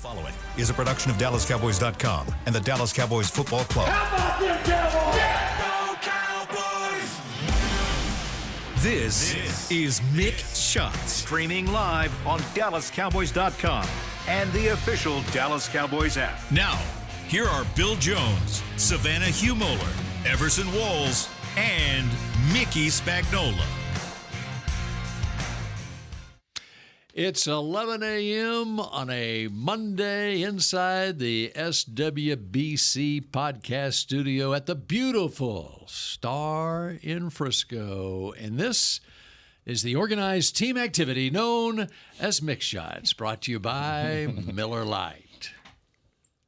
Following is a production of DallasCowboys.com and the Dallas Cowboys Football Club. How about them Cowboys? Yeah, go Cowboys! This is Mick Shots, streaming live on DallasCowboys.com and the official Dallas Cowboys app. Now, here are Bill Jones, Savannah Humoller, Everson Walls, and Mickey Spagnola. It's 11 a.m. on a Monday inside the SWBC podcast studio at the beautiful Star in Frisco. And this is the organized team activity known as Mix Shots, brought to you by Miller Lite.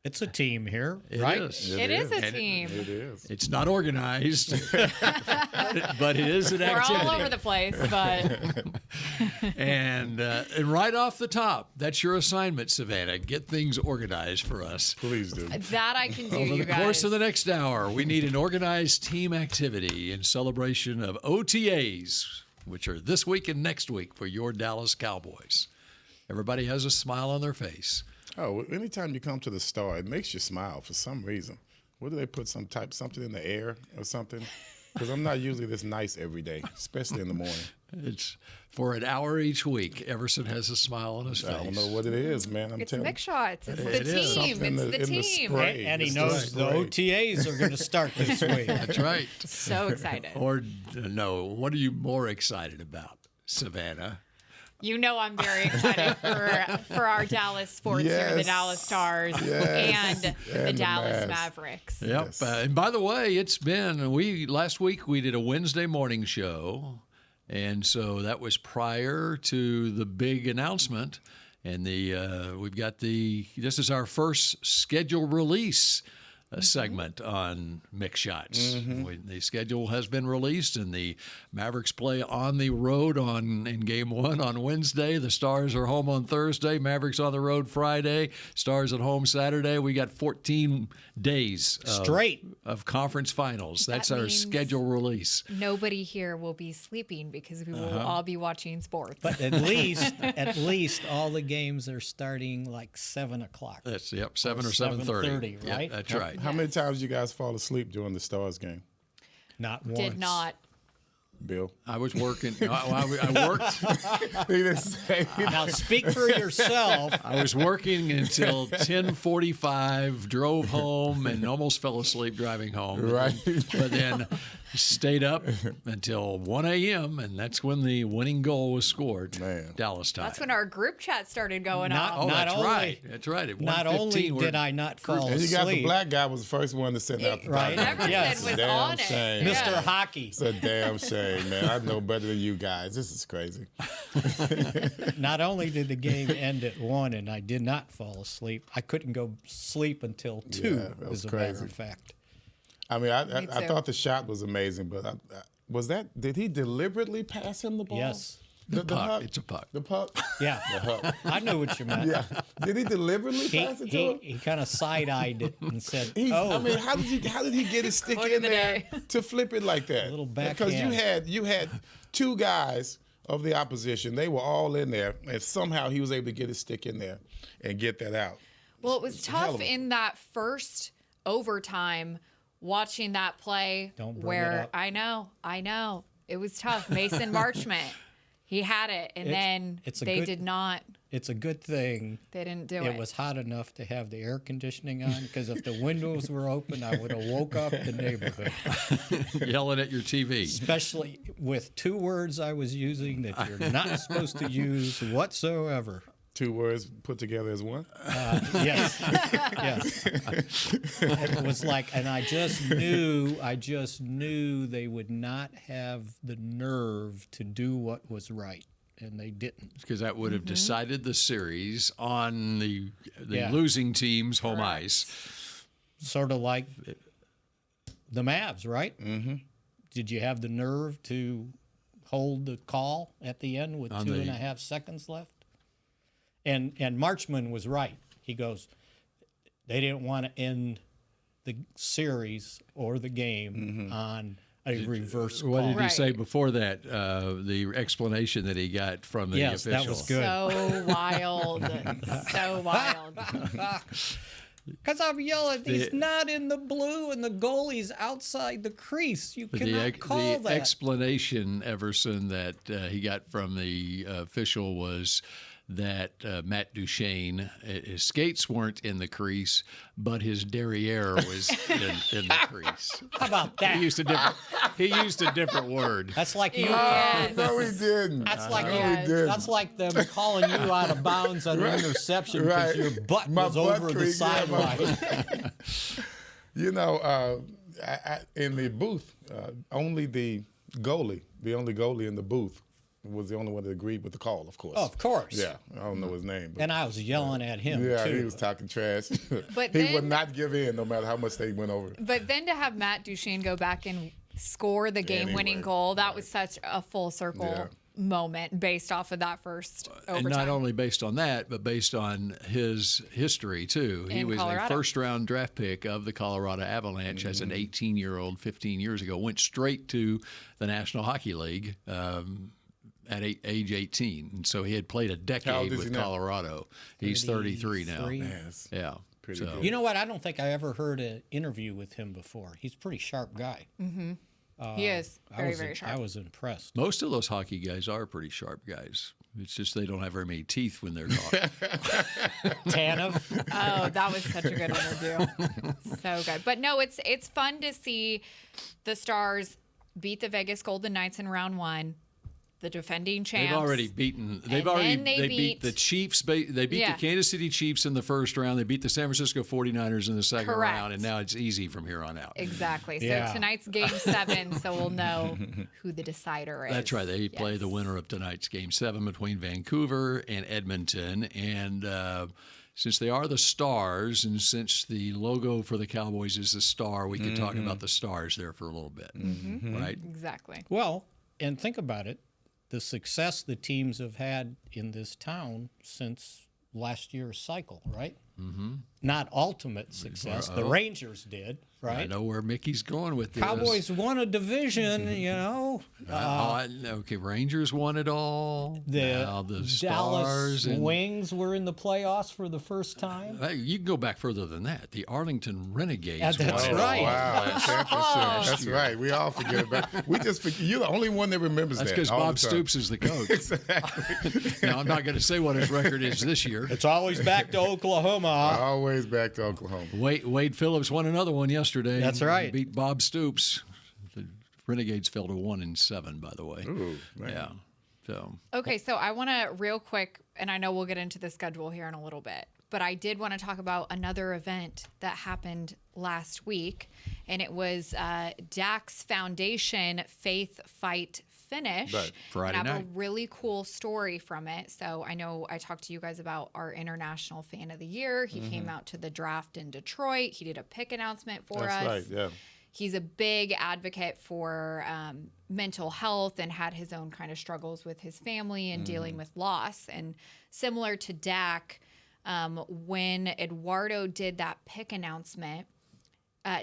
It's a team here, It right? is. It is a team. It is. It's not organized, but it is an We're activity. all over the place, but And right off the top, that's your assignment, Savannah. Get things organized for us. Please do. that I can do, Over you the guys. course of the next hour, we need an organized team activity in celebration of OTAs, which are this week and next week for your Dallas Cowboys. Everybody has a smile on their face. Oh, anytime you come to the Star, it makes you smile for some reason. What do they put something in the air or something? Because I'm not usually this nice every day, especially in the morning. It's for an hour each week. Everson has a smile on his face. I don't know what it is, man. I'm It's telling Mix Shots. It's It the is. team. Something It's in the the team. spray. And he It's knows the great. OTAs are going to start this week. That's right. So excited. Or no, what are you more excited about, Savannah? You know I'm very excited for our Dallas sports here, the Yes. Dallas Stars Yes. and the And the Dallas Mavs. Mavericks. Yep. Yes. And by the way, last week we did a Wednesday morning show, and so that was prior to the big announcement. And this is our first scheduled release segment on Mix Shots. The schedule has been released, and the Mavericks play on the road in Game 1 on Wednesday. The Stars are home on Thursday. Mavericks on the road Friday. Stars at home Saturday. We got 14 days Straight. of conference finals. That's our means- schedule release. Nobody here will be sleeping because we will all be watching sports. But at least all the games are starting like 7 o'clock. That's 7 or 7:30, 7:30. right? Yeah, that's right. How many times you guys fall asleep during the Stars game, Not once. Did not. Bill? I was working. I worked. He didn't say. Now speak for yourself. I was working until 10:45. Drove home and almost fell asleep driving home. Right. But then stayed up until 1 a.m. and that's when the winning goal was scored. Man. Dallas time. That's when our group chat started going Not- off. Oh, not that's only- right. That's right. At Not 1:15, only did I not fall And you asleep, got the black guy was the first one to send out the Right. timeout. Everson Yes. was Damn on it. shame. Mr. Yeah. Hockey. It's a damn shame, man. I know better than you guys. This is crazy. Not only did the game end at 1 and I did not fall asleep, I couldn't go sleep until 2, Yeah, that was as a matter crazy. of fact. I mean, Me I too. thought the shot was amazing, but did he deliberately pass him the ball? Yes. The puck. puck? It's a puck. The puck? Yeah. I knew what you meant. Yeah. Did he deliberately pass it to him? He kind of side-eyed it and said, I mean, how did he get his stick Word in of the there day. to flip it like that? A little Because backhand. you had two guys of the opposition. They were all in there, and somehow he was able to get his stick in there and get that out. Well, it was a hell tough of a- in that first overtime watching that play Don't bring it where up. I know. It was tough. Mason Marchment, he had it, and then it's a they good- did not. it's a good thing They didn't do it. it was hot enough to have the air conditioning on, because if the windows were open, I would have woke up the neighborhood. Yelling at your TV. Especially with 2 words I was using that you're not supposed to use whatsoever. 2 words put together as one. Yes, yes. It was like, and I just knew they would not have the nerve to do what was right, and they didn't. Because that would have decided the series on the Yeah. losing team's home ice. Sort of like the Mavs, right? Mm-hmm. Did you have the nerve to hold the call at the end with On 2.5 seconds left? And Marchman was right. He goes, they didn't want to end the series or the game on a reverse call. What did he Right. say before that? The explanation that he got from the Yes, official. that was good. So wild. So wild. Because I'm yelling, he's not in the blue and the goalie's outside the crease. You cannot call the that. explanation, Everson, that he got from the official was that Matt Duchene, his skates weren't in the crease, but his derriere was in the crease. How about that? He used a different word. That's like you. Yes. No, we didn't. That's like no, you. we didn't. That's like them calling you out of bounds on an interception because your butt My was butt over the crease, yeah, my sideline. You know, in the booth, only the only goalie in the booth was the only one that agreed with the call, of course. Of course. Yeah, I don't know his name. But And I was yelling at him, yeah, too. he was talking trash. But he then- would not give in no matter how much they went over. But then to have Matt Duchene go back and score the game-winning Anyway, goal, that was such a full circle moment based off of that first overtime. And not only based on that, but based on his history, too. He In was Colorado. a first-round draft pick of the Colorado Avalanche as an 18-year-old 15 years ago. Went straight to the National Hockey League at age 18. And so he had played a How old decade is with he now? Colorado. He's 33 now. Yes. Yeah. Pretty So- good. You know what? I don't think I ever heard an interview with him before. He's a pretty sharp guy. He is very, very I sharp. was impressed. Most of those hockey guys are pretty sharp guys. It's just they don't have very many teeth when they're talking. Tanev. Oh, that was such a good interview. So good. But no, it's fun to see the Stars beat the Vegas Golden Knights in round one. The defending champs. They've already beaten. And then they beat the Chiefs. They beat Yeah. the Kansas City Chiefs in the first round. They beat the San Francisco 49ers in the second Correct. round, and now it's easy from here on out. Exactly. So Yeah. tonight's game 7, so we'll know who the decider is. That's right. They play Yes. the winner of tonight's game 7 between Vancouver and Edmonton, and since they are the Stars, and since the logo for the Cowboys is the star, we could talk about the Stars there for a little bit, right? Exactly. Well, and think about it. The success the teams have had in this town since last year's cycle, right? Mm-hmm. Not ultimate success. The Rangers did, I right? know where Mickey's going with this. Cowboys won a division, you know. Okay, Rangers won it all. The Now the Dallas Stars and Wings were in the playoffs for the first time. Hey, you can go back further than that. The Arlington Renegades. Yeah, that's won it all. right. Wow, championship. That's right. We all forget about it. We just forget. You're the only one that remembers That's that. because all Bob the time. Stoops is the coach. Now, I'm not going to say what his record is this year. It's always back to Oklahoma. Always back to Oklahoma. Wade Phillips won another one yesterday. That's right. Beat Bob Stoops. The Renegades fell to 1-7, by the way. Ooh, man. Yeah. So Okay, so I want to real quick, and I know we'll get into the schedule here in a little bit, but I did want to talk about another event that happened last week, and it was Dak's Foundation Faith Fight Finish. Right. Friday and I have night. a really cool story from it. So I know I talked to you guys about our International Fan of the Year. He came out to the draft in Detroit. He did a pick announcement for That's us. right. Yeah. He's a big advocate for mental health and had his own kind of struggles with his family and dealing with loss. And similar to Dak, when Eduardo did that pick announcement,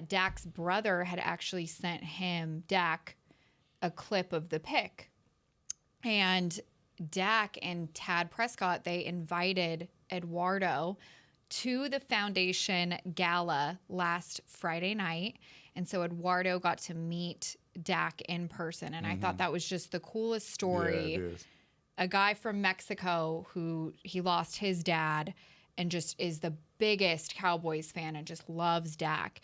Dak's brother had actually sent Dak, a clip of the pick. And Dak and Tad Prescott, they invited Eduardo to the foundation gala last Friday night. And so Eduardo got to meet Dak in person. And I thought that was just the coolest story. Yeah, it is. A guy from Mexico who he lost his dad and just is the biggest Cowboys fan and just loves Dak,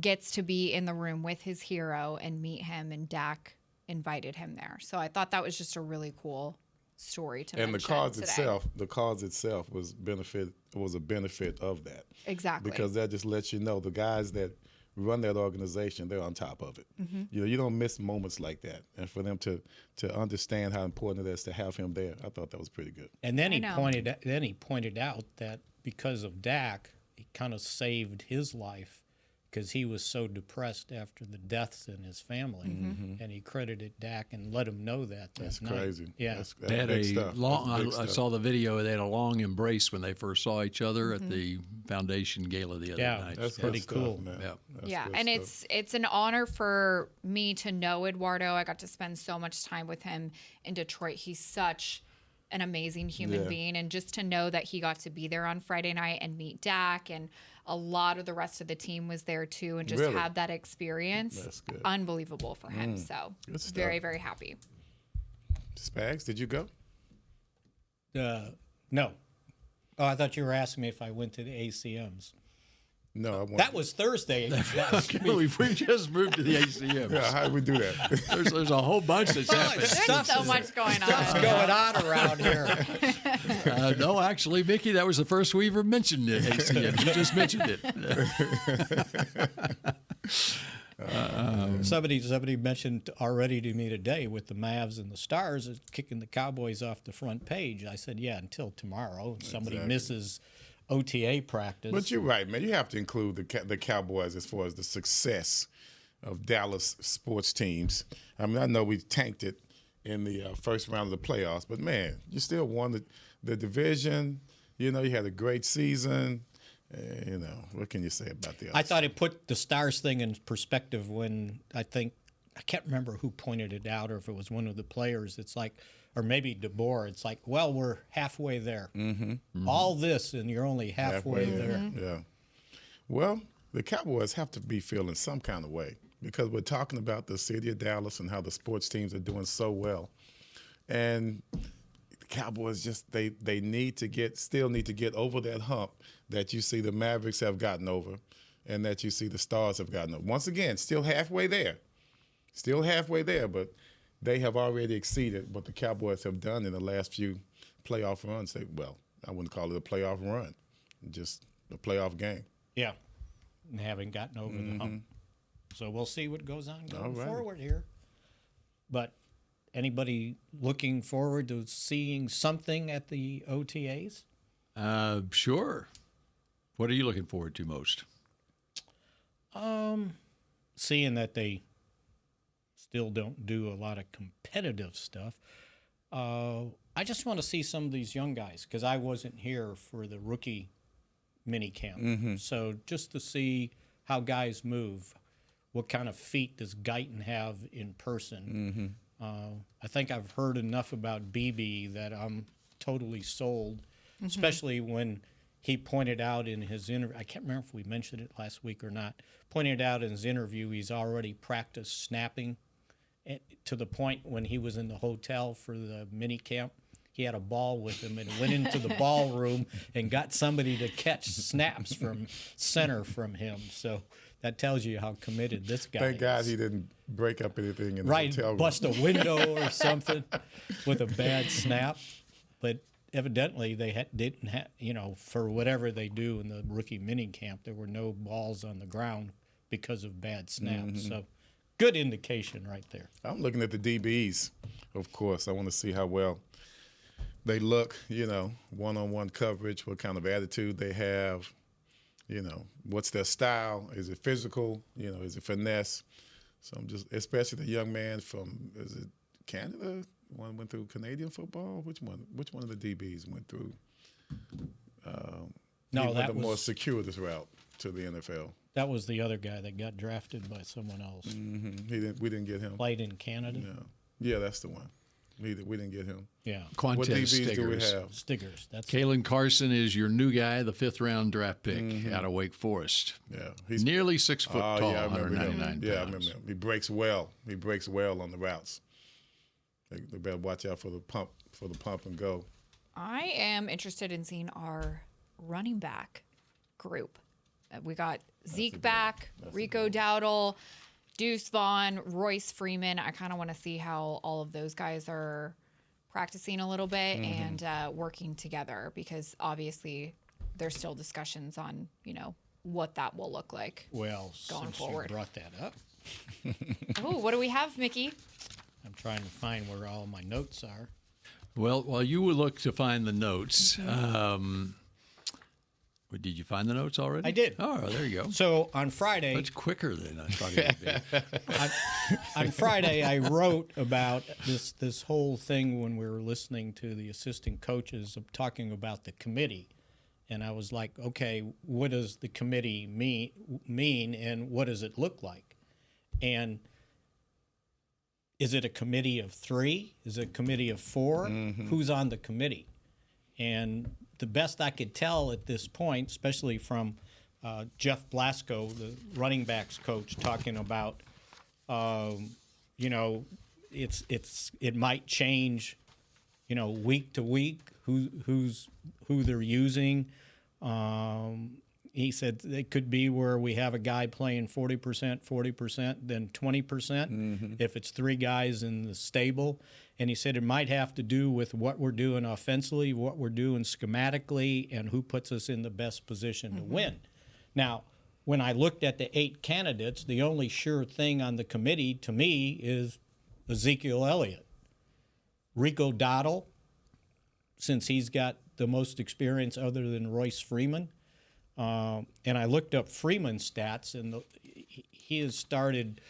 gets to be in the room with his hero and meet him, and Dak invited him there. So I thought that was just a really cool story to And mention the cause itself was a benefit of that. Exactly. Because that just lets you know the guys that run that organization, they're on top of it. You know, you don't miss moments like that. And for them to understand how important it is to have him there, I thought that was pretty good. And then I he know. pointed out that because of Dak, he kind of saved his life because he was so depressed after the deaths in his family, and he credited Dak and let him know that. That's night. crazy. Yeah, That's they had big a stuff. long. That's big I stuff. saw the video. They had a long embrace when they first saw each other at the foundation gala the other Yeah, night. That's pretty good stuff, cool. man. Yeah. That's yeah, good and stuff. it's an honor for me to know Eduardo. I got to spend so much time with him in Detroit. He's such an amazing human being, and just to know that he got to be there on Friday night and meet Dak, and a lot of the rest of the team was there too, and just have that experience. That's good. Unbelievable for him. So very, very happy. Spags, did you go? No. Oh, I thought you were asking me if I went to the ACMs. No, I won't. That was Thursday. We just moved to the ACM. Yeah, how did we do that? There's a whole bunch that's happening. There's so much going What's on. going on around here? No, actually, Mickey, that was the first we ever mentioned the ACM. You just mentioned it. Somebody mentioned already to me today with the Mavs and the Stars kicking the Cowboys off the front page. I said, yeah, until tomorrow. Somebody misses OTA practice. But you're right, man. You have to include the Cowboys as far as the success of Dallas sports teams. I mean, I know we tanked it in the first round of the playoffs, but, man, you still won the division. You know, you had a great season. You know, what can you say about the others? I thought it put the Stars thing in perspective when I can't remember who pointed it out or if it was one of the players. It's like, or maybe DeBoer, it's like, well, we're halfway there. All this, and you're only halfway there. Yeah. Well, the Cowboys have to be feeling some kind of way because we're talking about the city of Dallas and how the sports teams are doing so well. And the Cowboys just, they still need to get over that hump that you see the Mavericks have gotten over and that you see the Stars have gotten over. Once again, still halfway there. But they have already exceeded what the Cowboys have done in the last few playoff runs. I wouldn't call it a playoff run, just a playoff game. Yeah, and haven't gotten over the hump. So we'll see what goes on going forward here. But anybody looking forward to seeing something at the OTAs? Sure. What are you looking forward to most? Seeing that they still don't do a lot of competitive stuff. I just want to see some of these young guys because I wasn't here for the rookie mini camp. So just to see how guys move, what kind of feet does Guyton have in person? I think I've heard enough about BB that I'm totally sold, especially when he pointed out in his interview, I can't remember if we mentioned it last week or not, pointed out in his interview he's already practiced snapping to the point when he was in the hotel for the mini camp. He had a ball with him and went into the ballroom and got somebody to catch snaps from center from him. So that tells you how committed this guy is. Thank God he didn't break up anything in the hotel room. Bust a window or something with a bad snap. But evidently they didn't have, for whatever they do in the rookie mini camp, there were no balls on the ground because of bad snaps. So good indication right there. I'm looking at the DBs, of course. I want to see how well they look, one-on-one coverage, what kind of attitude they have, what's their style? Is it physical? Is it finesse? So I'm just, especially the young man from, is it Canada? One went through Canadian football? Which one of the DBs went through? No, that the was more circuitous route to the NFL. That was the other guy that got drafted by someone else. We didn't get him. Played in Canada. No. Yeah, that's the one. We didn't get him. Yeah. What Quantez DBs do we Stiggers. have? Stiggers. That's Kalen Carson is your new guy, the 5th-round draft pick out of Wake Forest. Yeah, He's nearly 6 foot tall, yeah, I remember 199 him. pounds. Yeah, I remember him. He breaks well. On the routes. They better watch out for the pump and go. I am interested in seeing our running back group. We got Zeke back, Rico Dowdle, Deuce Vaughn, Royce Freeman. I kind of want to see how all of those guys are practicing a little bit and working together because obviously there's still discussions on, what that will look like. well, going since forward. you brought that up, Oh, what do we have, Mickey? I'm trying to find where all my notes are. Well, while you would look to find the notes, did you find the notes already? I did. Oh, there you go. So on Friday, Much quicker than I thought it would be. on Friday, I wrote about this whole thing when we were listening to the assistant coaches talking about the committee. And I was like, okay, what does the committee mean and what does it look like? And Is it a committee of 3? Is it a committee of 4? Who's on the committee? And the best I could tell at this point, especially from Jeff Blasco, the running backs coach, talking about, you know, it might change, you know, week to week who they're using. He said it could be where we have a guy playing 40%, then 20% if it's 3 guys in the stable. And he said it might have to do with what we're doing offensively, what we're doing schematically, and who puts us in the best position to win. Now, when I looked at the 8 candidates, the only sure thing on the committee to me is Ezekiel Elliott. Rico Dowdle, since he's got the most experience other than Royce Freeman. And I looked up Freeman's stats, and he has started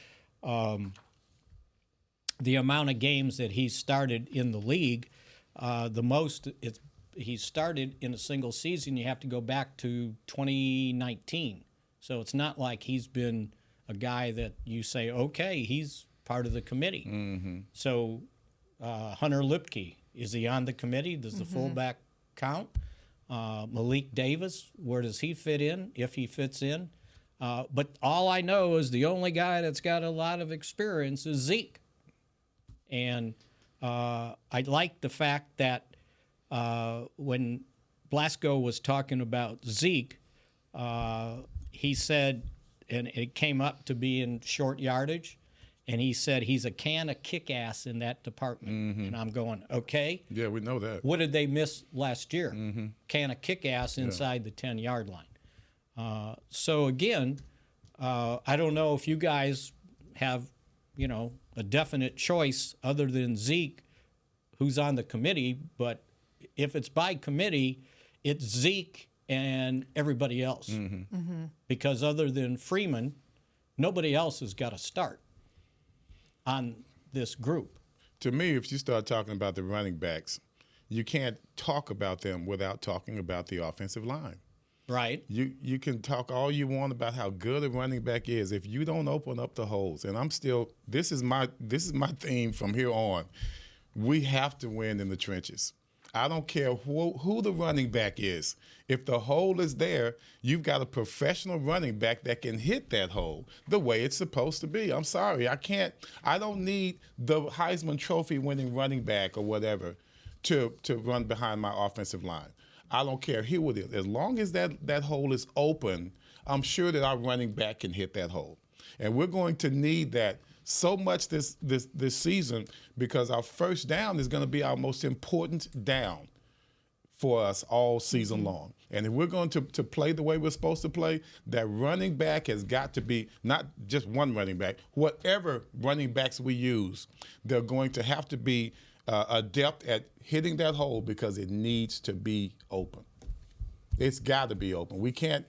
the amount of games that he's started in the league. The most he's started in a single season, you have to go back to 2019. So it's not like he's been a guy that you say, okay, he's part of the committee. So Hunter Lipke, is he on the committee? Does the fullback count? Malik Davis, where does he fit in, if he fits in? But all I know is the only guy that's got a lot of experience is Zeke. And I like the fact that when Blasco was talking about Zeke, he said, and it came up to be in short yardage, and he said he's a can of kick-ass in that department. And I'm going, okay. Yeah, we know that. What did they miss last year? Can of kick-ass inside the 10-yard line. So, again, I don't know if you guys have, you know, a definite choice other than Zeke who's on the committee, but if it's by committee, it's Zeke and everybody else. Because other than Freeman, nobody else has got to start on this group. To me, if you start talking about the running backs, you can't talk about them without talking about the offensive line. Right. You can talk all you want about how good a running back is. If you don't open up the holes, and this is my theme from here on. We have to win in the trenches. I don't care who the running back is. If the hole is there, you've got a professional running back that can hit that hole the way it's supposed to be. I'm sorry, I don't need the Heisman Trophy winning running back or whatever to run behind my offensive line. I don't care who it is. As long as that hole is open, I'm sure that our running back can hit that hole. And we're going to need that so much this season, because our first down is going to be our most important down for us all season long. And if we're going to play the way we're supposed to play, that running back has got to be not just one running back. Whatever running backs we use, they're going to have to be adept at hitting that hole, because it needs to be open. It's got to be open. We can't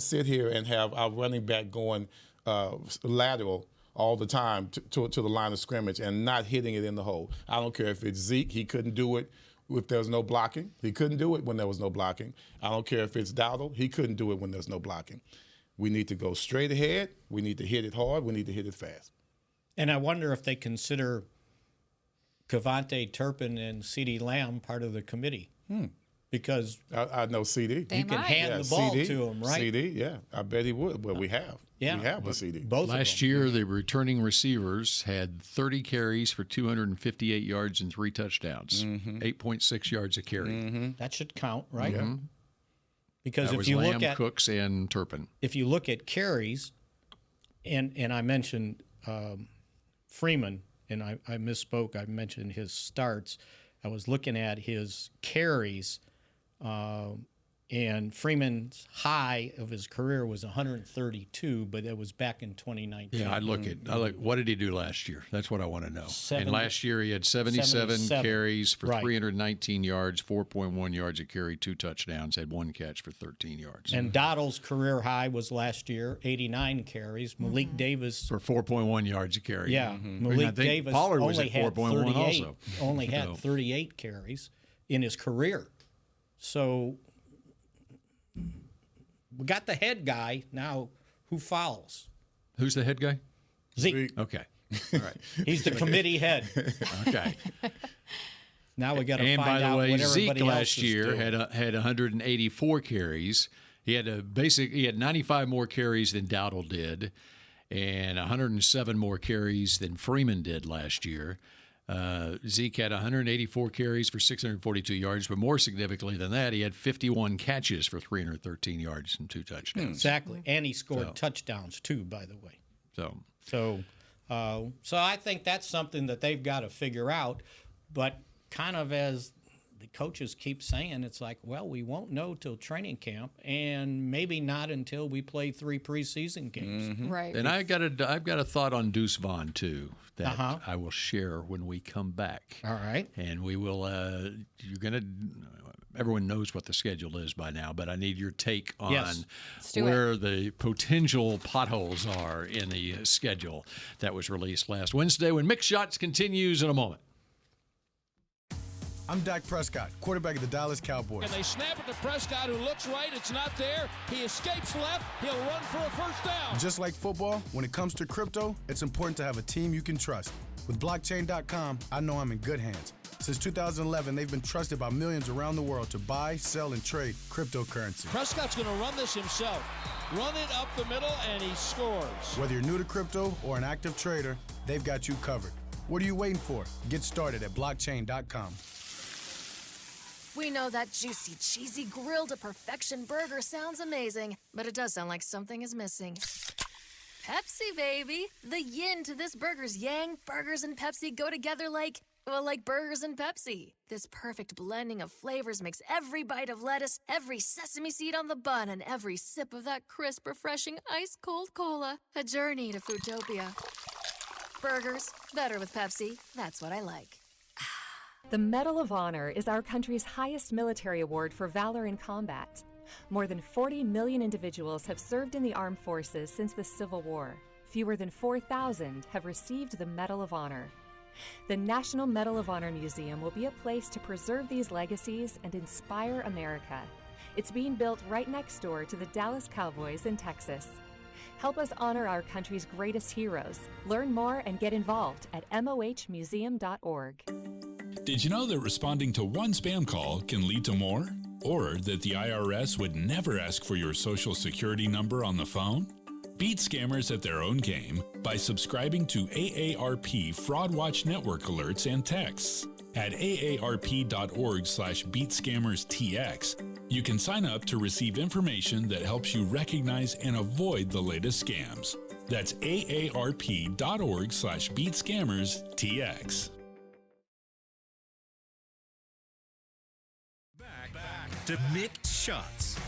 sit here and have our running back going lateral all the time to the line of scrimmage and not hitting it in the hole. I don't care if it's Zeke. He couldn't do it if there was no blocking. He couldn't do it when there was no blocking. I don't care if it's Dowdle. He couldn't do it when there's no blocking. We need to go straight ahead. We need to hit it hard. We need to hit it fast. And I wonder if they consider Cavante Turpin and CeeDee Lamb part of the committee. Because I know CD. They you can might. hand the ball CD, to him, right? CD, yeah. I bet he would. Well, we have. Yeah. We have a CD. Both Last year, the returning receivers had 30 carries for 258 yards and 3 touchdowns, 8.6 yards a carry. That should count, right? Yeah. Because That if was you Lamb, look at Cooks, and Turpin. if you look at carries, and I mentioned Freeman, and I misspoke. I mentioned his starts. I was looking at his carries, and Freeman's high of his career was 132, but that was back in 2019. Yeah, I look what did he do last year? That's what I want to know. Seven- and last year he had 77 carries for Right. 319 yards, 4.1 yards a carry, 2 touchdowns, had 1 catch for 13 yards. And Dowdle's career high was last year, 89 carries. Malik Davis, for 4.1 yards a carry. yeah, And I Malik think Davis Pollard was only at had 4.1 38. also. Only had So- 38 carries in his career. So we got the head guy now. Who follows? Who's the head guy? Zeke. Okay. All right. He's the committee head. Okay. Now we got to And find by the out way, what Zeke everybody else last is year doing. had 184 carries. He had 95 more carries than Dowdle did, and 107 more carries than Freeman did last year. Zeke had 184 carries for 642 yards, but more significantly than that, he had 51 catches for 313 yards and 2 touchdowns. Exactly, and he scored touchdowns too, by the way. So So I think that's something that they've got to figure out. But kind of as the coaches keep saying, it's like, well, we won't know till training camp, and maybe not until we play 3 preseason games. Right. and I've got a thought on Deuce Vaughn too that Uh-huh. I will share when we come back. All right. And we will. Everyone knows what the schedule is by now, but I need your take on Yes. Let's do where the potential potholes are in the schedule that was released last Wednesday. When Mick Shots continues in a moment. I'm Dak Prescott, quarterback of the Dallas Cowboys. And they snap it to Prescott, who looks right. It's not there. He escapes left. He'll run for a first down. Just like football, when it comes to crypto, it's important to have a team you can trust. With blockchain.com, I know I'm in good hands. Since 2011, they've been trusted by millions around the world to buy, sell, and trade cryptocurrency. Prescott's going to run this himself. Run it up the middle, and he scores. Whether you're new to crypto or an active trader, they've got you covered. What are you waiting for? Get started at blockchain.com. We know that juicy, cheesy, grilled to perfection burger sounds amazing, but it does sound like something is missing. Pepsi, baby! The yin to this burger's yang. Burgers and Pepsi go together like burgers and Pepsi. This perfect blending of flavors makes every bite of lettuce, every sesame seed on the bun, and every sip of that crisp, refreshing, ice-cold cola a journey to Foodtopia. Burgers, better with Pepsi. That's what I like. The Medal of Honor is our country's highest military award for valor in combat. More than 40 million individuals have served in the armed forces since the Civil War. Fewer than 4,000 have received the Medal of Honor. The National Medal of Honor Museum will be a place to preserve these legacies and inspire America. It's being built right next door to the Dallas Cowboys in Texas. Help us honor our country's greatest heroes. Learn more and get involved at mohmuseum.org. Did you know that responding to one spam call can lead to more? Or that the IRS would never ask for your social security number on the phone? Beat scammers at their own game by subscribing to AARP Fraud Watch Network alerts and texts. At aarp.org/beatscammerstx, you can sign up to receive information that helps you recognize and avoid the latest scams. That's aarp.org/beatscammerstx. Back to Mick Shots.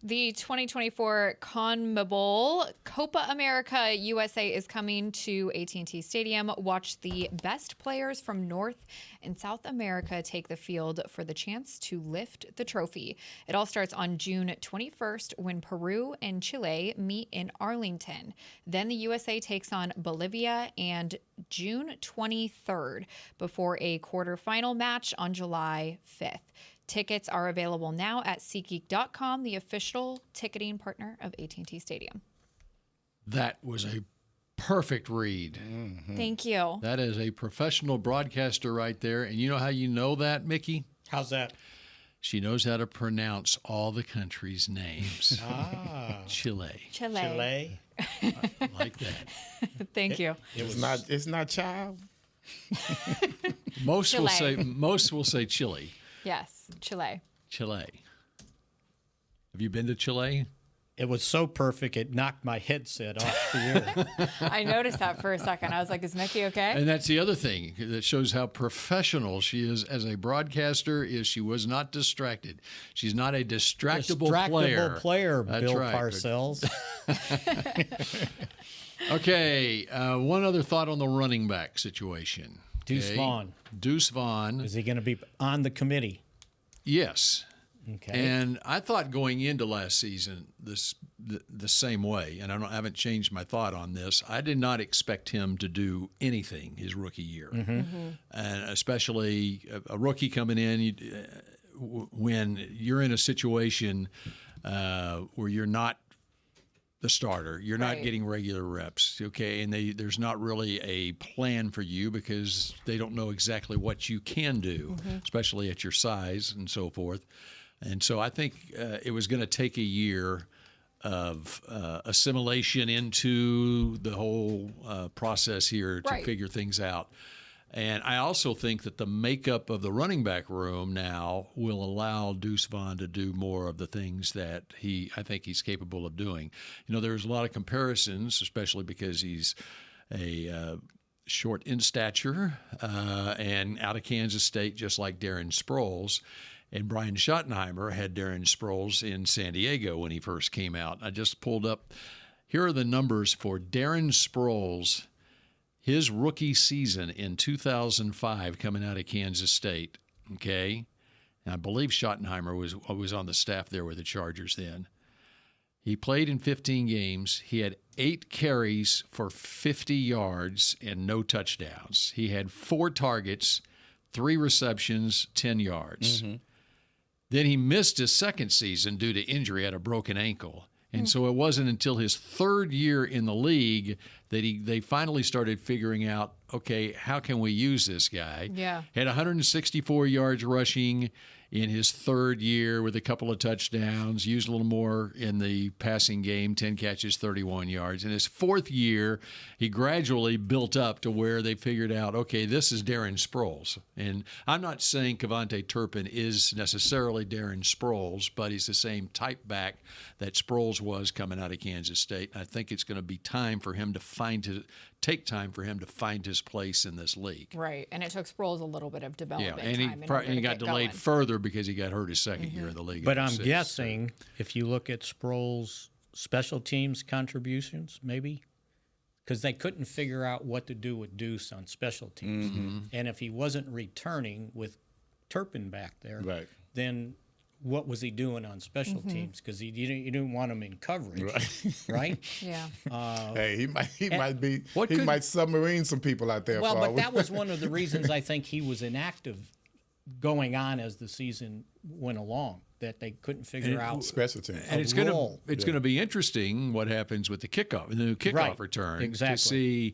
The 2024 CONMEBOL Copa America USA is coming to AT&T Stadium. Watch the best players from North and South America take the field for the chance to lift the trophy. It all starts on June 21st when Peru and Chile meet in Arlington. Then the USA takes on Bolivia and June 23rd before a quarterfinal match on July 5th. Tickets are available now at SeatGeek.com, the official ticketing partner of AT&T Stadium. That was a perfect read. Thank you. That is a professional broadcaster right there. And you know how you know that, Mickey? How's that? She knows how to pronounce all the countries' names. Chile. Chile. Like that. Thank you. It's not child. Most will Chile. say Chile. Yes, Chile. Chile. Have you been to Chile? It was so perfect, it knocked my headset off the air. I noticed that for a second. I was like, is Mickey okay? And that's the other thing that shows how professional she is as a broadcaster. Is she was not distracted. She's not a distractible player. That's Bill right. Parcells. Okay, one other thought on the running back situation. Deuce Vaughn. Deuce Vaughn. Is he going to be on the committee? Yes. Okay. And I thought going into last season the same way, and I haven't changed my thought on this. I did not expect him to do anything his rookie year, and especially a rookie coming in. when you're in a situation where you're not the starter, you're not getting regular reps, okay, and there's not really a plan for you because they don't know exactly what you can do, especially at your size and so forth. And so I think it was going to take a year of assimilation into the whole process here to figure things out. And I also think that the makeup of the running back room now will allow Deuce Vaughn to do more of the things that I think he's capable of doing. You know, there's a lot of comparisons, especially because he's a short in stature and out of Kansas State, just like Darren Sproles. And Brian Schottenheimer had Darren Sproles in San Diego when he first came out. I just pulled up. Here are the numbers for Darren Sproles. His rookie season in 2005 coming out of Kansas State, okay? And I believe Schottenheimer was on the staff there with the Chargers then. He played in 15 games. He had 8 carries for 50 yards and no touchdowns. He had 4 targets, 3 receptions, 10 yards. Then he missed his second season due to injury, had a broken ankle. And so it wasn't until his 3rd year in the league that they finally started figuring out, okay, how can we use this guy? Yeah. Had 164 yards rushing in his 3rd year with a couple of touchdowns, used a little more in the passing game, 10 catches, 31 yards. In his 4th year, he gradually built up to where they figured out, okay, this is Darren Sproles. And I'm not saying Kevontae Turpin is necessarily Darren Sproles, but he's the same type back that Sproles was coming out of Kansas State. I think it's going to be time for him to take time for him to find his place in this league. Right, and it took Sproles a little bit of development and time. he got delayed further because he got hurt his 2nd year in the league. But I'm guessing if you look at Sproles' special teams contributions, maybe, because they couldn't figure out what to do with Deuce on special teams. And if he wasn't returning with Turpin back there, then what was he doing on special teams? Because you didn't want him in coverage, right? Yeah. Hey, he might submarine some people out there. Well, but that was one of the reasons I think he was inactive going on as the season went along, that they couldn't figure out special teams. And it's going to be interesting what happens with the new kickoff return to see.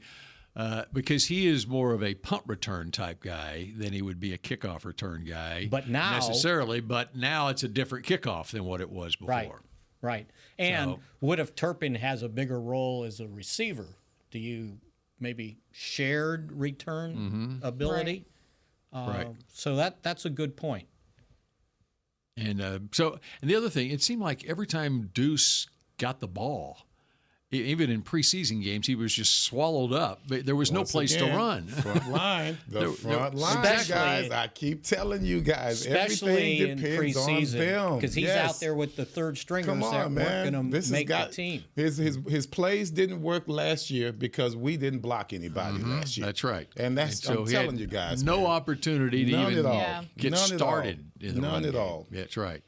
Because he is more of a punt return type guy than he would be a kickoff return guy. But now necessarily, but now it's a different kickoff than what it was before. Right. And what if Turpin has a bigger role as a receiver? Do you maybe shared return ability? Right. So that's a good point. And and the other thing, it seemed like every time Deuce got the ball, even in preseason games, he was just swallowed up. There was no place to run. Front line, front line, guys. I keep telling you guys, especially everything depends in preseason, on them. Because he's out there with the 3rd stringers that weren't going to make the team. His plays didn't work last year because we didn't block anybody last year. That's right. And I'm telling you guys, no opportunity to even get started. None at all. That's right.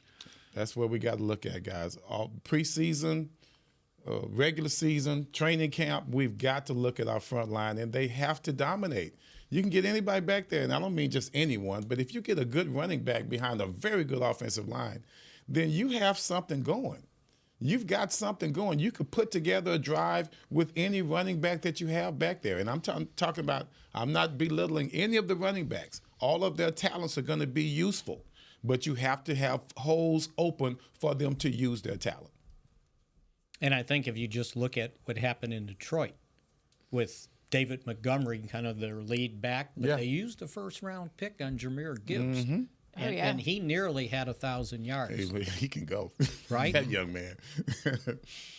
That's what we got to look at, guys. All preseason. Regular season, training camp, we've got to look at our front line, and they have to dominate. You can get anybody back there, and I don't mean just anyone, but if you get a good running back behind a very good offensive line, then you have something going. You've got something going. You could put together a drive with any running back that you have back there. And I'm talking about, I'm not belittling any of the running backs. All of their talents are going to be useful, but you have to have holes open for them to use their talent. And I think if you just look at what happened in Detroit with David Montgomery, kind of their lead back, but they used a 1st-round pick on Jahmyr Gibbs. And he nearly had 1,000 yards. He can go. Right? That young man.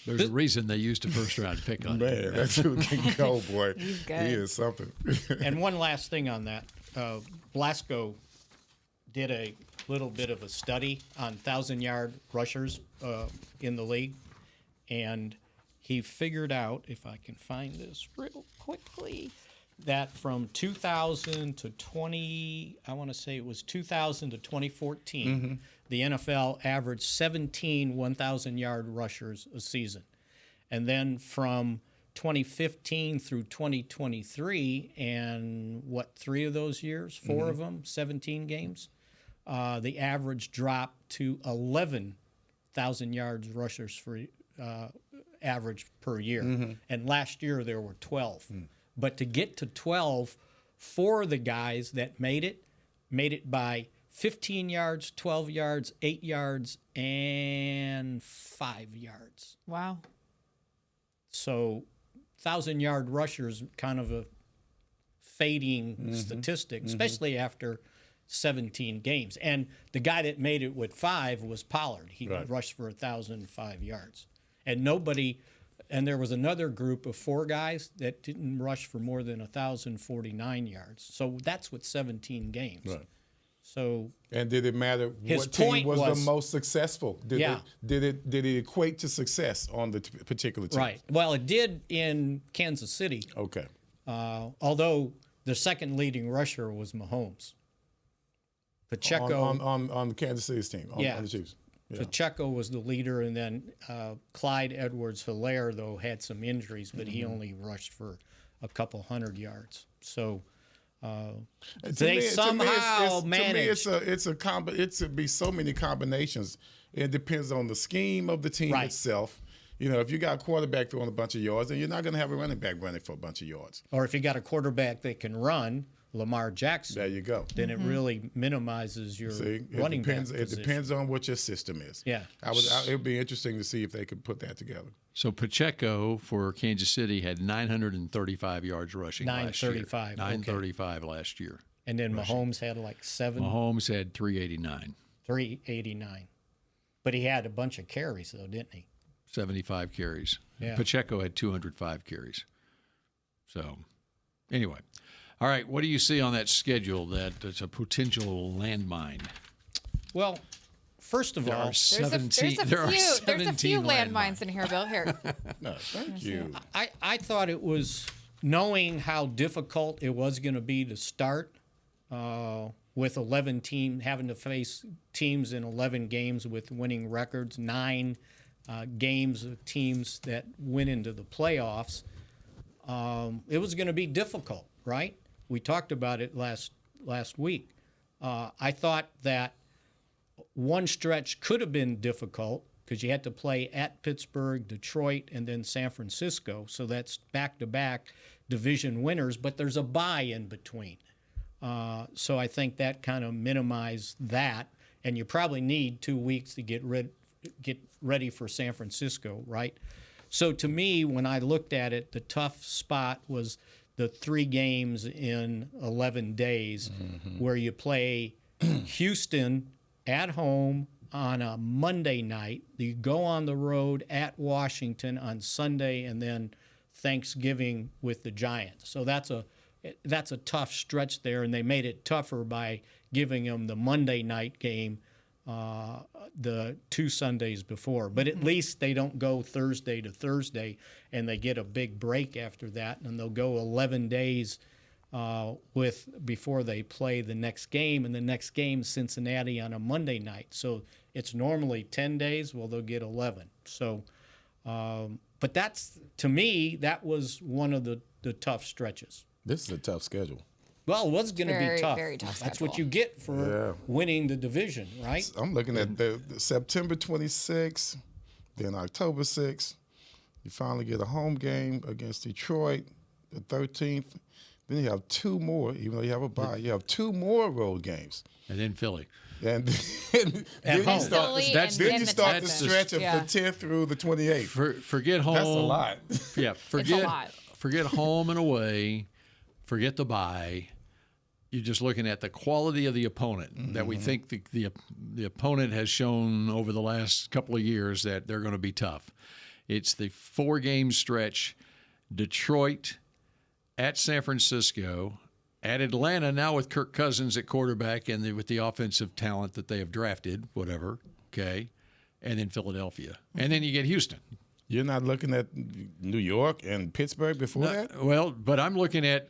There's a reason they used a 1st-round pick on him. Man, that's who can go, boy. He's good. He is something. And one last thing on that. Blasco did a little bit of a study on 1,000-yard rushers in the league. And he figured out, if I can find this real quickly, that from 2000 to 2014, the NFL averaged 17 1,000-yard rushers a season. And then from 2015 through 2023, and 3 of those years, 4 of them, 17 games, the average dropped to 11,000 yards rushers for average per year. And last year there were 12. But to get to 12, 4 of the guys that made it by 15 yards, 12 yards, 8 yards, and 5 yards. Wow. So 1,000-yard rushers, kind of a fading statistic, especially after 17 games. And the guy that made it with 5 was Pollard. He rushed for 1,005 yards. And there was another group of 4 guys that didn't rush for more than 1,049 yards. So that's with 17 games. Right. So, and did it matter what team was the most successful? Did it equate to success on the particular team? Right. Well, it did in Kansas City. Okay. Although the second leading rusher was Mahomes. Pacheco on the Kansas City's team. On the Chiefs. Yeah. Pacheco was the leader, and then Clyde Edwards-Helaire, though, had some injuries, but he only rushed for a couple hundred yards. So they somehow managed. To me, it's be so many combinations. It depends on the scheme of the team itself. You know, if you got a quarterback throwing a bunch of yards, then you're not going to have a running back running for a bunch of yards. Or if you got a quarterback that can run, Lamar Jackson. There you go. Then it really minimizes your running back position. It depends on what your system is. Yeah. It would be interesting to see if they could put that together. So Pacheco for Kansas City had 935 yards rushing last year. 935 last year. And then Mahomes had like 7. Mahomes had 389. 389. But he had a bunch of carries, though, didn't he? 75 carries. Yeah. Pacheco had 205 carries. So, anyway. All right, what do you see on that schedule that it's a potential landmine? Well, first of all, there's a few landmines in here, Bill. Here. No, thank you. I thought it was, knowing how difficult it was going to be to start with 11 teams, having to face teams in 11 games with winning records, 9 games of teams that went into the playoffs. It was going to be difficult, right? We talked about it last week. I thought that one stretch could have been difficult because you had to play at Pittsburgh, Detroit, and then San Francisco. So that's back-to-back division winners, but there's a bye in between. So I think that kind of minimized that. And you probably need 2 weeks to get ready for San Francisco, right? So to me, when I looked at it, the tough spot was the 3 games in 11 days where you play Houston at home on a Monday night. You go on the road at Washington on Sunday, and then Thanksgiving with the Giants. So that's a tough stretch there, and they made it tougher by giving them the Monday night game the 2 Sundays before. But at least they don't go Thursday to Thursday, and they get a big break after that, and they'll go 11 days before they play the next game, and the next game Cincinnati on a Monday night. So it's normally 10 days. Well, they'll get 11. So, but that's, to me, that was one of the tough stretches. This is a tough schedule. Well, it was going to be tough. Very tough That's schedule. what you get for winning the division, right? I'm looking at the September 26th, then October 6th. You finally get a home game against Detroit, the 13th. Then you have 2 more, even though you have a bye. You have 2 more road games. And then Philly. And then you start the stretch of the 10th through the 28th. Forget home. That's a lot. Yeah, It's a lot. Forget home and away. Forget the bye. You're just looking at the quality of the opponent that we think the opponent has shown over the last couple of years that they're going to be tough. It's the 4-game stretch: Detroit, at San Francisco, at Atlanta, now with Kirk Cousins at quarterback and with the offensive talent that they have drafted, whatever, okay, and then Philadelphia. And then you get Houston. You're not looking at New York and Pittsburgh before that? Well, but I'm looking at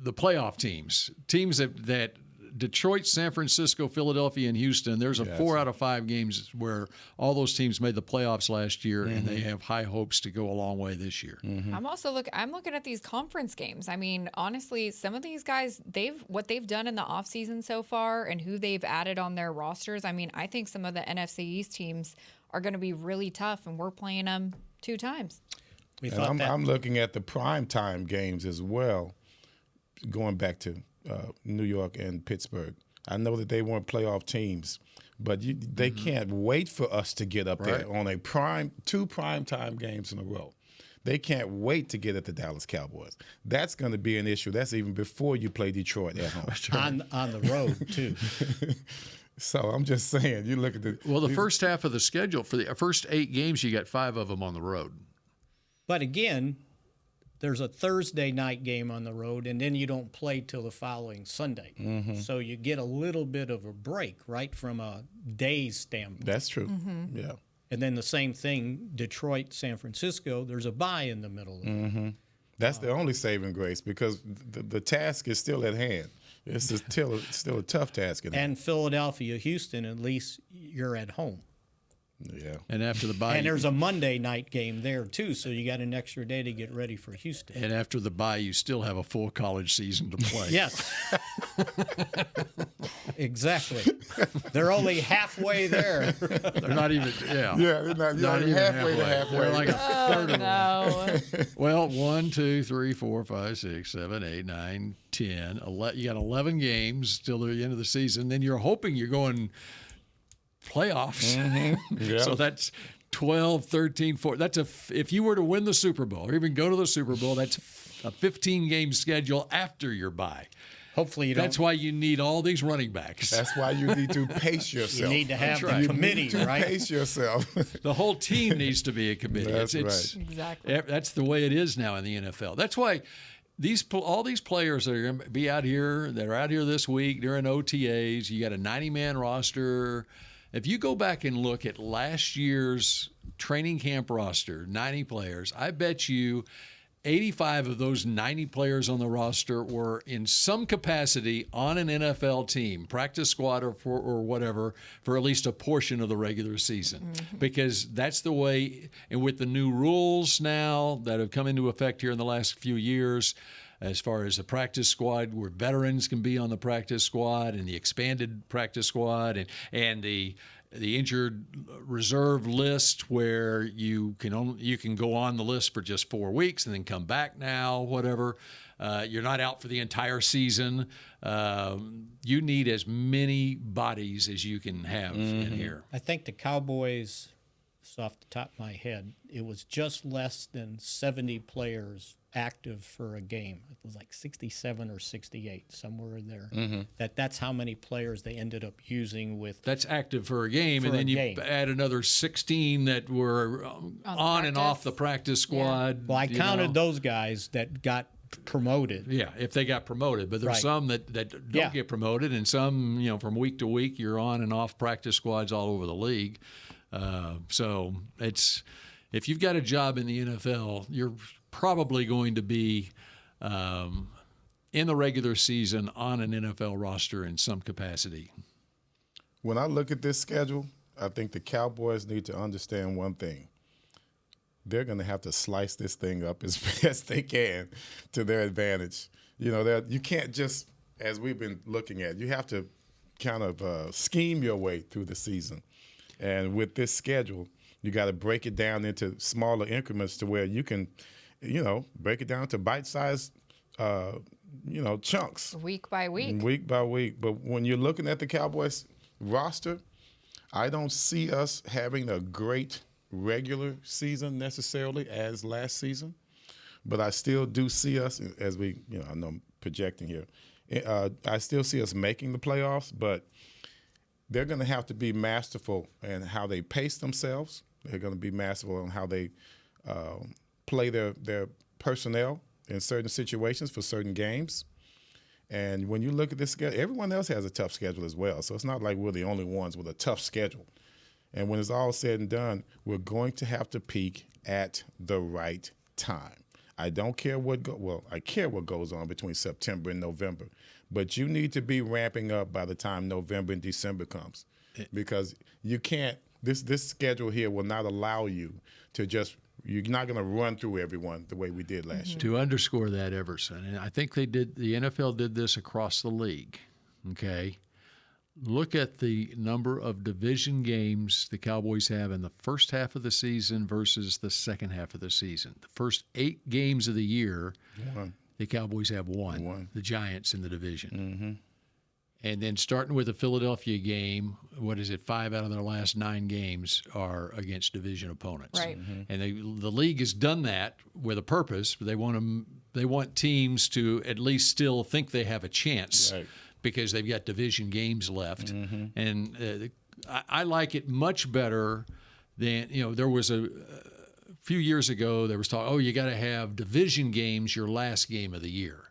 the playoff teams that Detroit, San Francisco, Philadelphia, and Houston. There's a 4 out of 5 games where all those teams made the playoffs last year, and they have high hopes to go a long way this year. I'm looking at these conference games. I mean, honestly, some of these guys, what they've done in the offseason so far and who they've added on their rosters. I mean, I think some of the NFC East teams are going to be really tough, and we're playing them 2 times. I'm looking at the primetime games as well, going back to New York and Pittsburgh. I know that they weren't playoff teams, but they can't wait for us to get up there on a 2 primetime games in a row. They can't wait to get at the Dallas Cowboys. That's going to be an issue. That's even before you play Detroit at home. on the road, too. So I'm just saying, you look at the first half of the schedule, for the first 8 games, you got 5 of them on the road. But again, there's a Thursday night game on the road, and then you don't play till the following Sunday. So you get a little bit of a break, right, from a day's standpoint. That's true. Yeah. And then the same thing, Detroit, San Francisco, there's a bye in the middle of it. That's the only saving grace, because the task is still at hand. It's still a tough task. And Philadelphia, Houston, at least you're at home. Yeah. And after the bye, and there's a Monday night game there too, so you got an extra day to get ready for Houston. And after the bye, you still have a full college season to play. Yes. Exactly. They're only halfway there. They're not even. Yeah. Yeah, they're not even halfway to halfway. They're like a third of them. Well, 1, 2, 3, 4, 5, 6, 7, 8, 9, 10. You got 11 games till the end of the season. Then you're hoping you're going playoffs. Yep. So that's 12, 13, 14. If you were to win the Super Bowl or even go to the Super Bowl, that's a 15-game schedule after your bye. Hopefully you don't. That's why you need all these running backs. That's why you need to pace yourself. You need to have the committee, you need to right? Pace yourself. The whole team needs to be a committee. That's right. Exactly. That's the way it is now in the NFL. That's why all these players that are going to be out here, that are out here this week, they're in OTAs. You got a 90-man roster. If you go back and look at last year's training camp roster, 90 players, I bet you 85 of those 90 players on the roster were in some capacity on an NFL team, practice squad or whatever, for at least a portion of the regular season. Because that's the way, and with the new rules now that have come into effect here in the last few years, as far as the practice squad, where veterans can be on the practice squad and the expanded practice squad and the injured reserve list, where you can go on the list for just 4 weeks and then come back now, whatever. You're not out for the entire season. You need as many bodies as you can have in here. I think the Cowboys, off the top of my head, it was just less than 70 players active for a game. It was like 67 or 68, somewhere in there. That's how many players they ended up using with. That's active for a game, and then you add another 16 that were on and off the practice squad. Yeah. Well, I counted those guys that got promoted. Yeah, if they got promoted, but there's some that don't get promoted, and some, from week to week, you're on and off practice squads all over the league. So if you've got a job in the NFL, you're probably going to be in the regular season on an NFL roster in some capacity. When I look at this schedule, I think the Cowboys need to understand one thing. They're going to have to slice this thing up as best they can to their advantage. You can't just, as we've been looking at, you have to kind of scheme your way through the season. And with this schedule, you got to break it down into smaller increments to where you can, break it down to bite-sized, chunks. Week by week. Week by week. But when you're looking at the Cowboys roster, I don't see us having a great regular season necessarily as last season. But I still do see us, as I know I'm projecting here, I still see us making the playoffs, but they're going to have to be masterful in how they pace themselves. They're going to be masterful in how they play their personnel in certain situations for certain games. And when you look at this schedule, everyone else has a tough schedule as well. So it's not like we're the only ones with a tough schedule. And when it's all said and done, we're going to have to peak at the right time. I don't care I care what goes on between September and November, but you need to be ramping up by the time November and December comes, because you can't. This schedule here will not allow you to just. You're not going to run through everyone the way we did last year. To underscore that, Everson, and I think the NFL did this across the league. Okay, look at the number of division games the Cowboys have in the first half of the season versus the second half of the season. The first 8 games of the year, the Cowboys have one. The Giants in the division. Mm-hmm. And then starting with the Philadelphia game, 5 out of their last 9 games are against division opponents. Right. Mm-hmm. And the league has done that with a purpose. They want teams to at least still think they have a chance, right, because they've got division games left. Mm-hmm. And I like it much better than, there was a few years ago, there was talk, you got to have division games your last game of the year.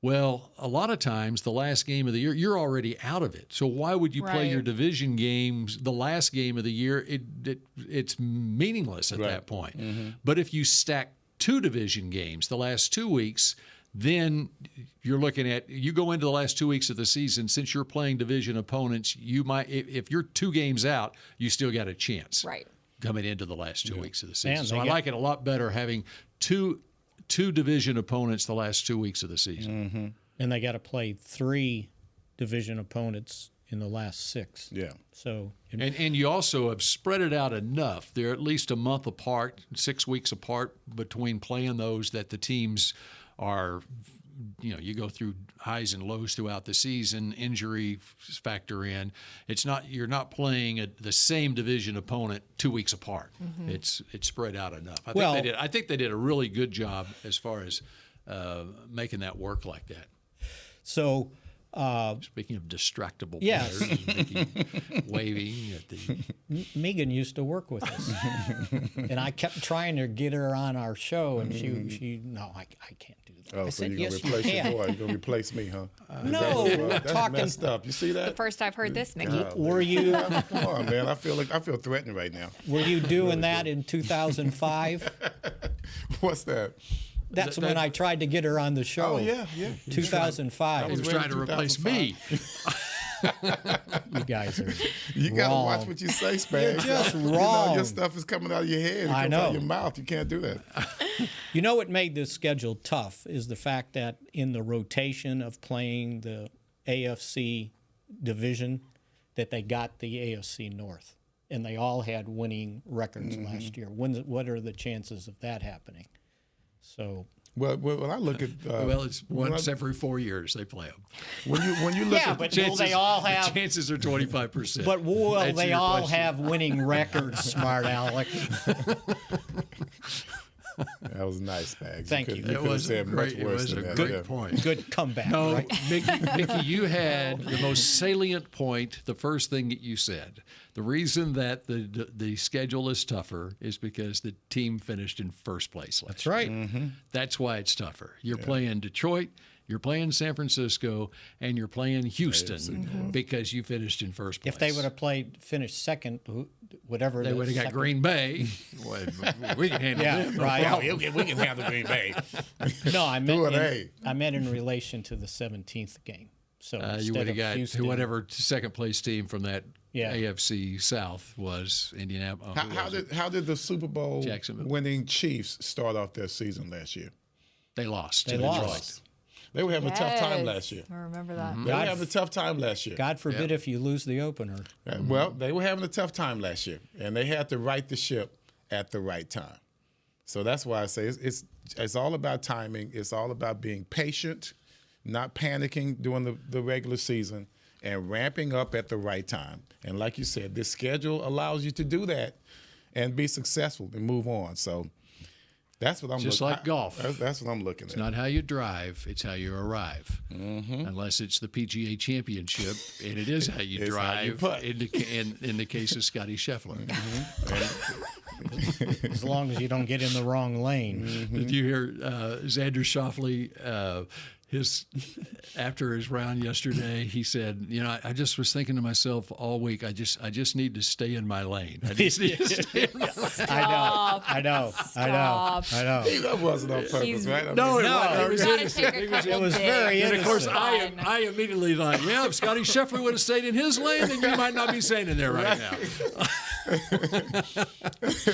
Well, a lot of times the last game of the year, you're already out of it. So why would you play your division games the last game of the year? It's meaningless at that point. Mm-hmm. But if you stack 2 division games the last 2 weeks, then you're looking at, you go into the last 2 weeks of the season, since you're playing division opponents, you might, if you're 2 games out, you still got a chance coming into the last 2 weeks of the season. So I like it a lot better having two division opponents the last 2 weeks of the season. Mm-hmm. And they got to play 3 division opponents in the last 6. Yeah. So and you also have spread it out enough. They're at least a month apart, 6 weeks apart between playing those, that the teams are, you go through highs and lows throughout the season, injury factor in. You're not playing the same division opponent 2 weeks apart. Mm-hmm. It's spread out enough. I think they did a really good job as far as making that work like that. So, speaking of distractible yes, players, waving at the. Megan used to work with us, and I kept trying to get her on our show, and she no, I can't do that. Oh, I so said, you're going to replace your boy. You're going to replace me, huh? No, we're that's talking. messed up. You see that? The first I've heard this, Mickey. Were you? Come on, man. I feel threatened right now. Were you doing that in 2005? What's that? That's when I tried to get her on the show. Oh, yeah. 2005. He was trying to replace me. You guys are You got to watch what you say, Spags. You're just wrong. Your stuff is coming out of your head. It I comes know. out of your mouth. You can't do that. You know what made this schedule tough is the fact that in the rotation of playing the AFC division, that they got the AFC North, and they all had winning records last year. What are the chances of that happening? So. Well, when I look at it's once every 4 years they play them. When you look at but chances, will they all have? The chances are 25%. But will they all have winning records, smart Alec? That was nice, Spags. Thank you. You could have said much worse than that. Great point. Good comeback. No, right? Mickey, you had the most salient point. The first thing that you said. The reason that the schedule is tougher is because the team finished in first place last year. That's right. Mm-hmm. That's why it's tougher. You're playing Detroit, you're playing San Francisco, and you're playing Houston because you finished in first place. If they would have finished second, whatever they would have got Green Bay. We can handle them. Right. We can handle Green Bay. No, I meant in relation to the 17th game. So you would have got Houston, whatever second place team from that AFC South was Indianapolis. How did the Super Bowl winning Chiefs start off their season last year? They lost. They lost. They were having a tough time last year. I remember that. They were having a tough time last year. God forbid if you lose the opener. Well, they were having a tough time last year, and they had to right the ship at the right time. So that's why I say it's all about timing. It's all about being patient, not panicking during the regular season, and ramping up at the right time. And like you said, this schedule allows you to do that and be successful and move on. So that's what I'm just like golf. That's what I'm looking at. It's not how you drive; it's how you arrive. Mm-hmm. Unless it's the PGA Championship, and it is how you drive. How you in the case of Scotty Scheffler. Mm-hmm. As long as you don't get in the wrong lane. Mm-hmm. Did you hear Xander Schauffele? after his round yesterday, he said, I just was thinking to myself all week, I just need to stay in my lane. I just need to stay in my lane. I know. That wasn't on purpose, right? No, it was very innocent. And of course, Fun. I immediately thought, if Scotty Scheffler would have stayed in his lane, then you might not be staying in there right now.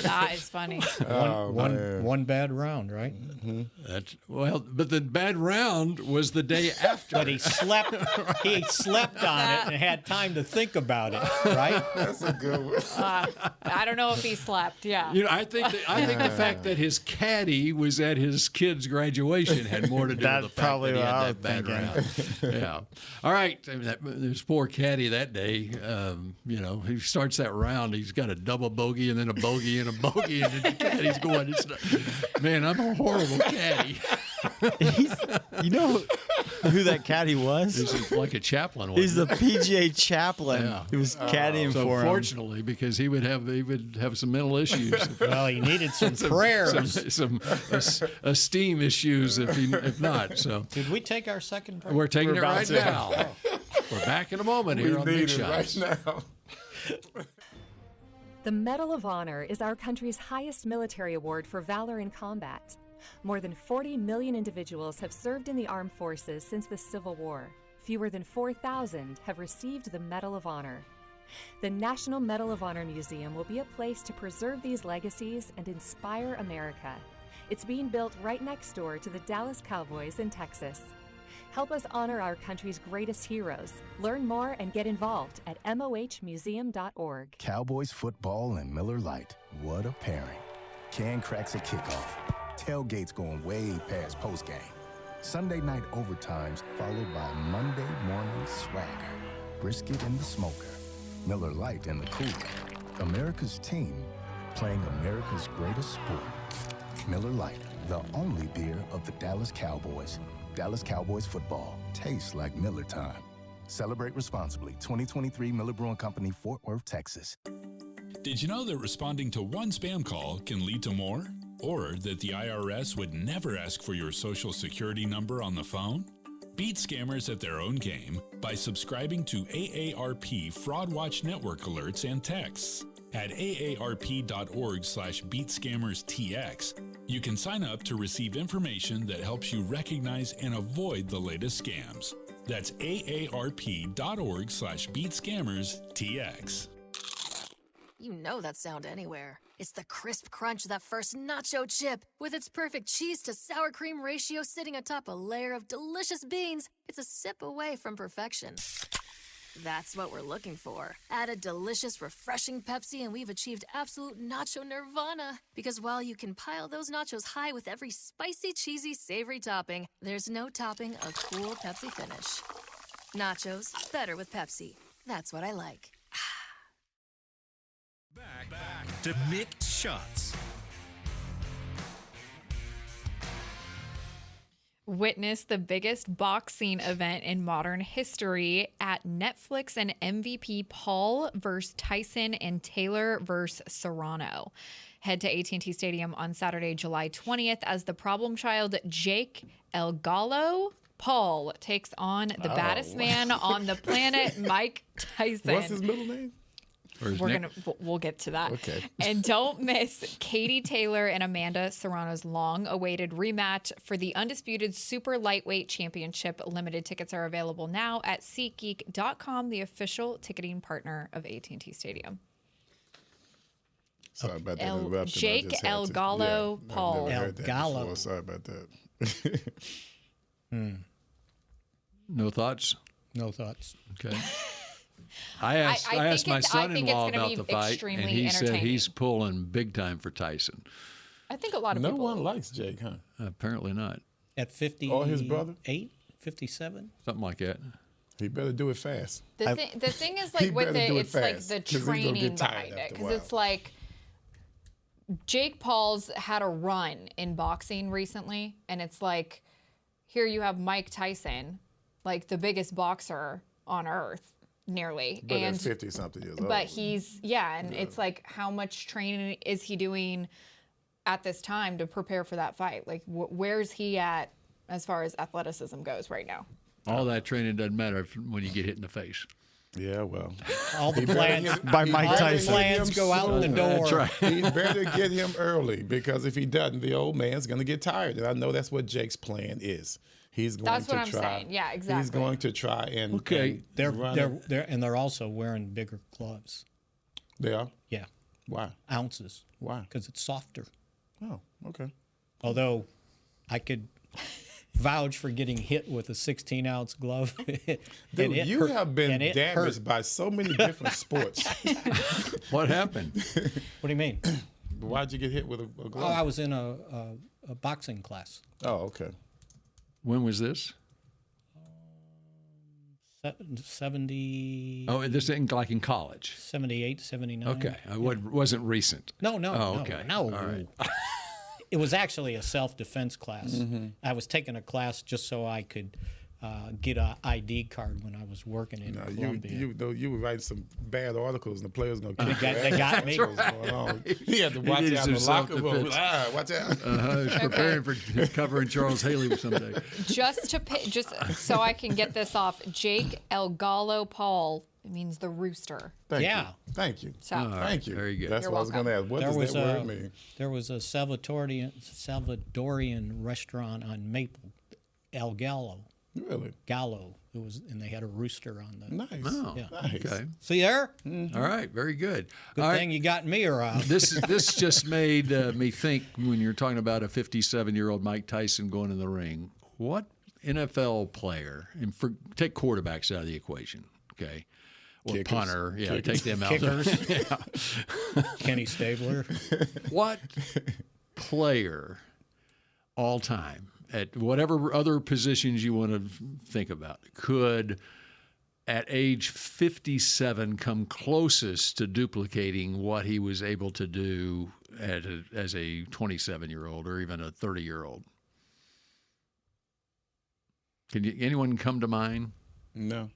That is funny. One bad round, right? Mm-hmm. But the bad round was the day after. But he slept on it and had time to think about it, right? That's a good one. I don't know if he slept. Yeah. I think the fact that his caddy was at his kid's graduation had more to do with the fact that he had that bad round. Yeah. All right. There's poor caddy that day. He starts that round. He's got a double bogey and then a bogey and a bogey, and the caddy's going, man, I'm a horrible caddy. You know who that caddy was? He's like a chaplain. He's the PGA chaplain. He was caddying for him. Fortunately, because he would have some mental issues. Well, he needed some prayers, some esteem issues if not. So did we take our second break? We're taking it right now. We're back in a moment here on Big Shots. Right now. The Medal of Honor is our country's highest military award for valor in combat. More than 40 million individuals have served in the armed forces since the Civil War. Fewer than 4,000 have received the Medal of Honor. The National Medal of Honor Museum will be a place to preserve these legacies and inspire America. It's being built right next door to the Dallas Cowboys in Texas. Help us honor our country's greatest heroes. Learn more and get involved at mohmuseum.org. Cowboys football and Miller Lite. What a pairing. Can cracks at kickoff. Tailgates going way past postgame. Sunday night overtimes followed by Monday morning swagger. Brisket in the smoker. Miller Lite in the cooler. America's team playing America's greatest sport. Miller Lite, the only beer of the Dallas Cowboys. Dallas Cowboys football tastes like Miller time. Celebrate responsibly. 2023 Miller Brewing Company, Fort Worth, Texas. Did you know that responding to one spam call can lead to more? Or that the IRS would never ask for your social security number on the phone? Beat scammers at their own game by subscribing to AARP Fraud Watch Network alerts and texts. At aarp.org/beatscammerstx, you can sign up to receive information that helps you recognize and avoid the latest scams. That's aarp.org/beatscammerstx. You know that sound anywhere. It's the crisp crunch of that first nacho chip. With its perfect cheese to sour cream ratio sitting atop a layer of delicious beans, it's a sip away from perfection. That's what we're looking for. Add a delicious, refreshing Pepsi and we've achieved absolute nacho nirvana. Because while you can pile those nachos high with every spicy, cheesy, savory topping, there's no topping a cool Pepsi finish. Nachos, better with Pepsi. That's what I like. Back to Mixed Shots. Witness the biggest boxing event in modern history at Netflix and MVP Paul versus Tyson and Taylor versus Serrano. Head to AT&T Stadium on Saturday, July 20th as the problem child Jake El Gallo Paul takes on the baddest man on the planet, Mike Tyson. What's his middle name? We'll get to that. Okay. And don't miss Katie Taylor and Amanda Serrano's long-awaited rematch for the undisputed super lightweight championship. Limited tickets are available now at SeatGeek.com, the official ticketing partner of AT&T Stadium. Sorry about that interruption. Jake El Gallo Paul. El Gallo. Sorry about that. No thoughts? No thoughts. Okay. I asked my son-in-law about the fight, and he said he's pulling big time for Tyson. I think a lot of people. No one likes Jake, huh? Apparently not. At 50, or his brother, 57, something like that. He better do it fast. The thing is, like with it, it's like the training behind it, because it's like Jake Paul's had a run in boxing recently, and it's like here you have Mike Tyson, like the biggest boxer on earth. Nearly. But at 50-something years old. But he's, and it's like, how much training is he doing at this time to prepare for that fight? Like, where's he at as far as athleticism goes right now. All that training doesn't matter when you get hit in the face. Yeah, well. All the plans by Mike Tyson. Plans go out the door. That's right. He better get him early, because if he doesn't, the old man's going to get tired. And I know that's what Jake's plan is. He's going That's to what I'm try. saying. Yeah, exactly. He's going to try and They're also wearing bigger gloves. They are? Yeah. Why? Ounces. Why? Because it's softer. Oh, okay. Although I could vouch for getting hit with a 16-ounce glove. Dude, you have been damaged by so many different sports. What happened? What do you mean? Why'd you get hit with a glove? Oh, I was in a boxing class. Oh, okay. When was this? 70. Oh, this ain't like in college. 78, 79. Okay, it wasn't recent. No. Oh, okay. No. All right. It was actually a self-defense class. I was taking a class just so I could get an ID card when I was working in Columbia. You were writing some bad articles, and the players going to kick They got me. What's going on? He had to watch out in the locker room. Watch out. He's preparing for covering Charles Haley someday. Just so I can get this off, Jake El Gallo Paul means the rooster. Thank you. So, Thank you. Very good. That's what I was going to ask. What does that word mean? There was a Salvadorian restaurant on Maple, El Gallo. Really? Gallo. It was, and they had a rooster on the. Nice. Oh, Yeah. Nice. okay. See there? All right, very good. Good All thing you got me around. This just made me think, when you're talking about a 57-year-old Mike Tyson going in the ring, what NFL player, and take quarterbacks out of the equation, okay? Or Kickers. punter, yeah, take them out. Kickers. Kenny Stabler. What player all time, at whatever other positions you want to think about, could at age 57 come closest to duplicating what he was able to do as a 27-year-old or even a 30-year-old? Anyone come to mind? No.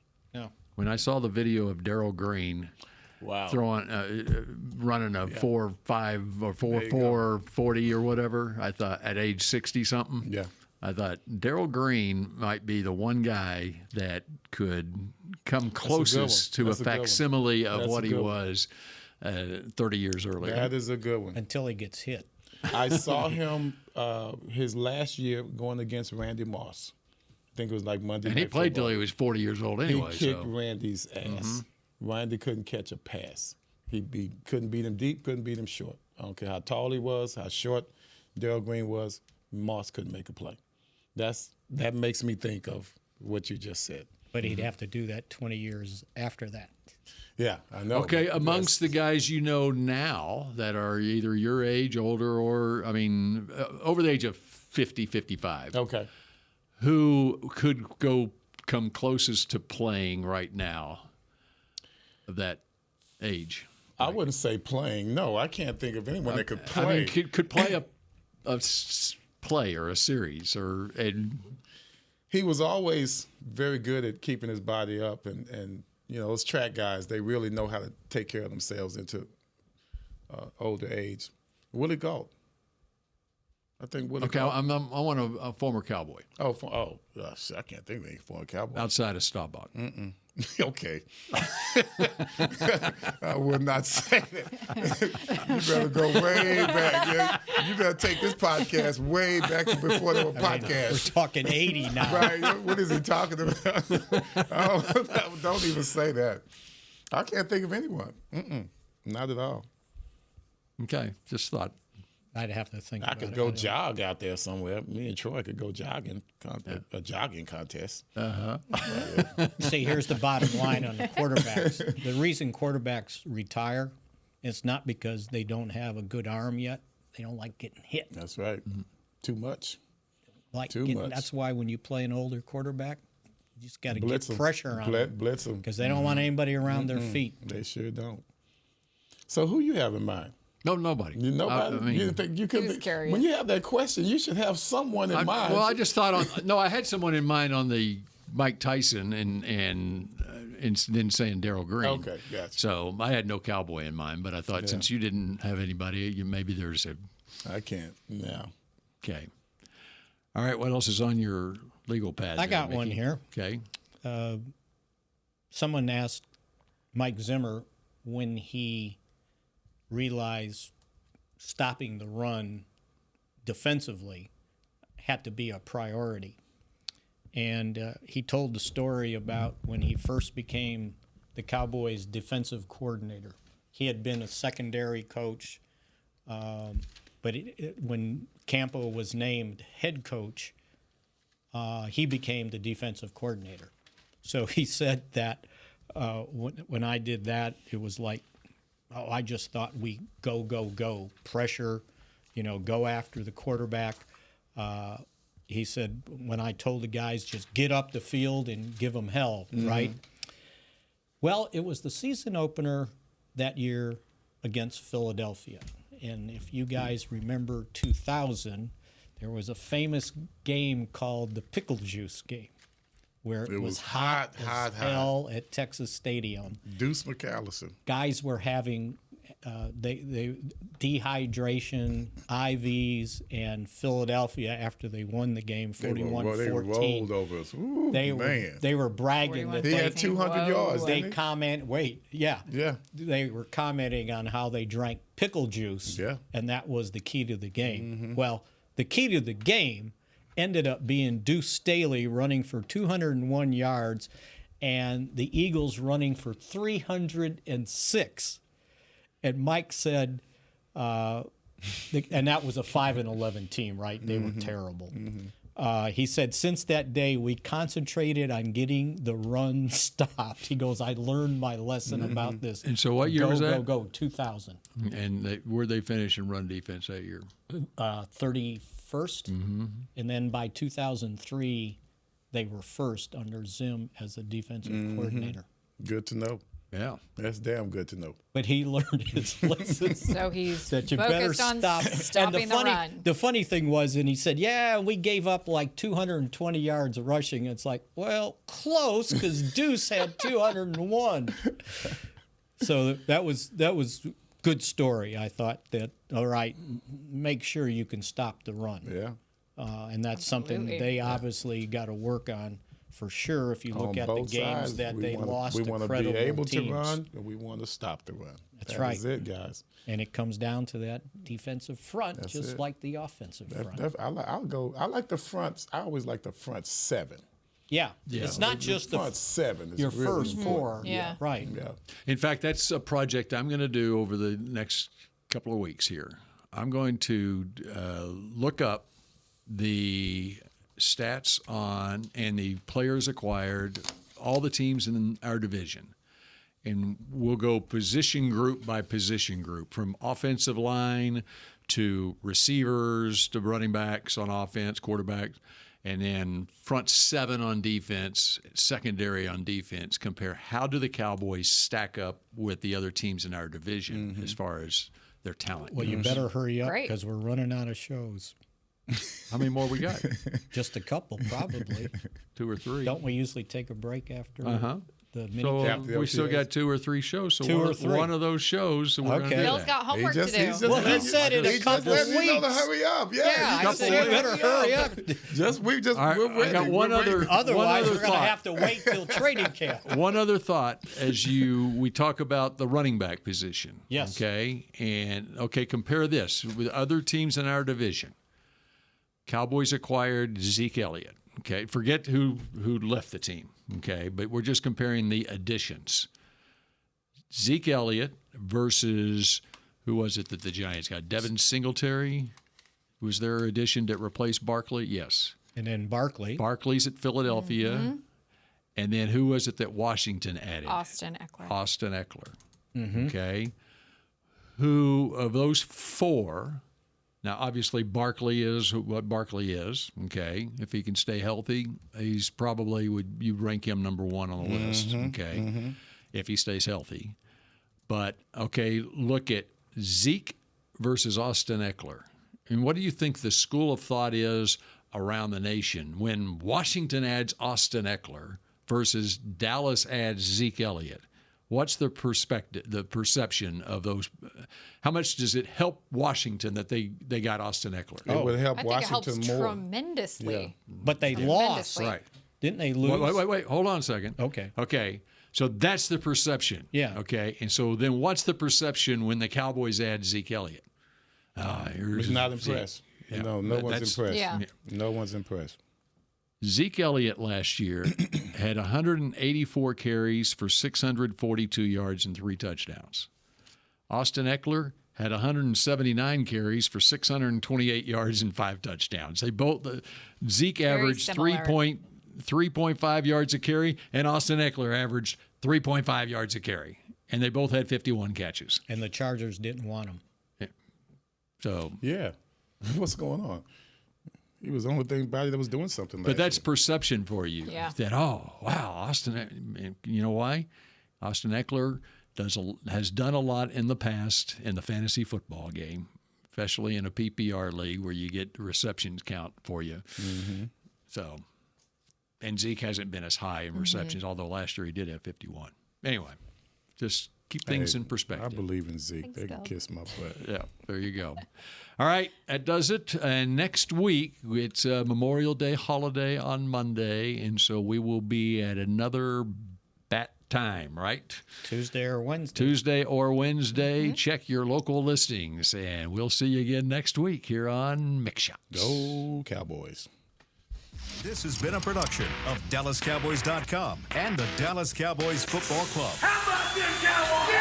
When I saw the video of Darryl Green throwing, running a 4.5 or 4.4 40 or whatever, I thought at age 60 something. Yeah. I thought Darryl Green might be the one guy that could come closest to a facsimile of what he was 30 years earlier. That is a good one. Until he gets hit. I saw him his last year going against Randy Moss. I think it was like Monday and Night he played Football. till he was 40 years old anyway. He kicked Randy's ass. Randy couldn't catch a pass. Couldn't beat him deep, couldn't beat him short. I don't care how tall he was, how short Darryl Green was, Moss couldn't make a play. That makes me think of what you just said. But he'd have to do that 20 years after that. Yeah, I know. Okay, amongst the guys you know now that are either your age, older, or, over the age of 50, 55. Okay. Who could come closest to playing right now of that age? I wouldn't say playing. No, I can't think of anyone that could play. Could play a play or a series He was always very good at keeping his body up, and those track guys, they really know how to take care of themselves into older age. Willie Gault. I think Willie Gault. I want a former Cowboy. Oh, gosh, I can't think of any former Cowboy. Outside of Staubach. Okay. I would not say that. You better go way back. You better take this podcast way back to before there were podcasts. We're talking 80 now. Right? What is he talking about? Don't even say that. I can't think of anyone. Not at all. Okay, just thought. I'd have to think I could go jog out there somewhere. Me and Troy could go jogging, a jogging contest. See, here's the bottom line on the quarterbacks. The reason quarterbacks retire is not because they don't have a good arm yet. They don't like getting hit. That's right. Too much. Too much. That's why when you play an older quarterback, you just got to get pressure on them. Blitz them. Because they don't want anybody around their feet. They sure don't. So who you have in mind? No, nobody. Nobody? You didn't think you could? When you have that question, you should have someone in mind. Well, I just thought I had someone in mind on the Mike Tyson and then saying Darryl Green. Okay, gotcha. So I had no Cowboy in mind, but I thought since you didn't have anybody, maybe there's a. I can't. No. Okay. All right, what else is on your legal pad? I there, got Mickey? one here. Okay. Someone asked Mike Zimmer when he realized stopping the run defensively had to be a priority. And he told the story about when he first became the Cowboys' defensive coordinator. He had been a secondary coach, but when Campo was named head coach, he became the defensive coordinator. So he said that when I did that, it was like, I just thought we go, pressure, go after the quarterback. He said, when I told the guys, just get up the field and give them hell, right? Well, it was the season opener that year against Philadelphia. And if you guys remember 2000, there was a famous game called the Pickle Juice game, where it was hot as hell at Texas Stadium. Deuce McAllister. Guys were having they dehydration, IVs, and Philadelphia after they won the game 41-14. They rolled over us. Ooh, they were bragging that he had 200 yards. They They were commenting on how they drank pickle juice, and that was the key to the game. Well, the key to the game ended up being Deuce Staley running for 201 yards and the Eagles running for 306. And Mike said, and that was a 5-11 team, right? They were terrible. He said, since that day, we concentrated on getting the run stopped. He goes, I learned my lesson about this. And so what year was that? 2000. And where'd they finish in run defense that year? 31st. And then by 2003, they were first under Zim as a defensive coordinator. Good to know. Yeah. That's damn good to know. But he learned his lesson. So he's that you focused better on stop. stopping the run. The funny thing was, and he said, yeah, we gave up like 220 yards of rushing. It's like, well, close, because Deuce had 201. So that was good story. I thought that, all right, make sure you can stop the run. Yeah. And that's something they obviously got to work on. For sure, if you look at the games that they lost to credible teams. We want to be able to run, and we want to stop the run. That's right. That's it, guys. And it comes down to that defensive front, just like the offensive front. I like the fronts. I always like the front seven. Yeah. It's not just the front seven. Your first four. Yeah. Right. Yeah. In fact, that's a project I'm going to do over the next couple of weeks here. I'm going to look up the stats on and the players acquired, all the teams in our division. And we'll go position group by position group, from offensive line to receivers to running backs on offense, quarterbacks, and then front seven on defense, secondary on defense. Compare how do the Cowboys stack up with the other teams in our division as far as their talent. Well, you better hurry up because we're running out of shows. How many more we got? Just a couple, probably. 2 or 3. Don't we usually take a break after the mini? So we still got 2 or 3 shows. So 2 or 3. One of those shows. So we're going to do Bill's that. got homework to do. Well, he said in a couple of weeks. You know to hurry up. Yeah, I said you better hurry up. We're ready. I got one other. Otherwise, we're going to have to wait till training camp. One other thought as we talk about the running back position. Yes. Okay. Compare this with other teams in our division. Cowboys acquired Zeke Elliott. Okay, forget who left the team. Okay, but we're just comparing the additions. Zeke Elliott versus who was it that the Giants got? Devin Singletary was their addition that replaced Barkley. Yes, and then Barkley's at Philadelphia, and then who was it that Washington added? Austin Eckler. Okay, who of those 4? Now, obviously, Barkley is what Barkley is, okay? If he can stay healthy, he's probably you rank him number 1 on the list, okay? If he stays healthy. But, okay, look at Zeke versus Austin Eckler. And what do you think the school of thought is around the nation when Washington adds Austin Eckler versus Dallas adds Zeke Elliott? What's the perception of those? How much does it help Washington that they got Austin Eckler? It would help I think Washington it helps more. tremendously. Yeah. But they lost. Right. Didn't they lose? Wait. Hold on a second. Okay. So that's the perception. Yeah. Okay. And so then what's the perception when the Cowboys add Zeke Elliott? He's not impressed. Yeah. No one's impressed. Yeah. No one's impressed. Zeke Elliott last year had 184 carries for 642 yards and 3 touchdowns. Austin Eckler had 179 carries for 628 yards and 5 touchdowns. They both Zeke averaged 3.5 yards a carry, and Austin Eckler averaged 3.5 yards a carry, and they both had 51 catches. And the Chargers didn't want him. Yeah. So yeah, what's going on? He was the only that was doing something. But that's perception for you. Yeah. That Austin. You know why? Austin Eckler has done a lot in the past in the fantasy football game, especially in a PPR league where you get receptions count for you. Mm-hmm. So, and Zeke hasn't been as high in receptions, although last year he did have 51. Anyway, just keep things in perspective. I believe in Zeke. Thanks, they can Bill. kiss my butt. Yeah, there you go. All right, that does it. And next week, it's Memorial Day holiday on Monday, and so we will be at another bat time, right? Tuesday or Wednesday. Tuesday or Wednesday. Check your local listings, and we'll see you again next week here on Mick Shots. Go Cowboys. This has been a production of DallasCowboys.com and the Dallas Cowboys Football Club. How about this, Cowboys?